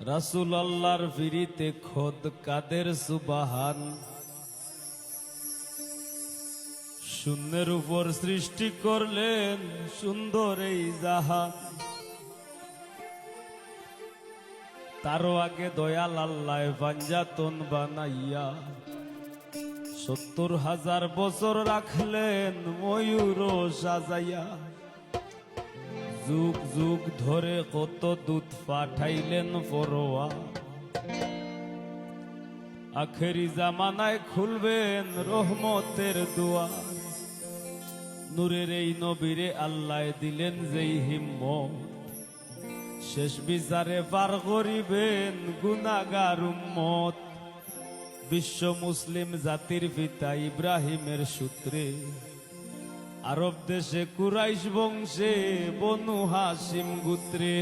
রাসূল আল্লাহর ফিরিতে খোদ কাদের সুবহান। শূন্যের উপর সৃষ্টি করলেন সুন্দর এই জাহান। তারও আগে দয়াল আল্লাহ পাঞ্জাতন বানাইয়া ৭০,০০০ বছর রাখলেন ময়ূর সাজাইয়া। যুগ যুগ ধরে কত দূত পাঠাইলেন ফরোয়া। আখেরি জামানায় খুলবেন রহমতের দুয়ার। নূরের এই নবীরে আল্লাহ দিলেন যেই হিম্মত, শেষ বিচারে পার করিবেন গুনাহগার উম্মত। বিশ্ব মুসলিম জাতির পিতা ইব্রাহিমের সূত্রে আরব দেশে কুরাইশ বংশে বনু হাশিম গোত্রে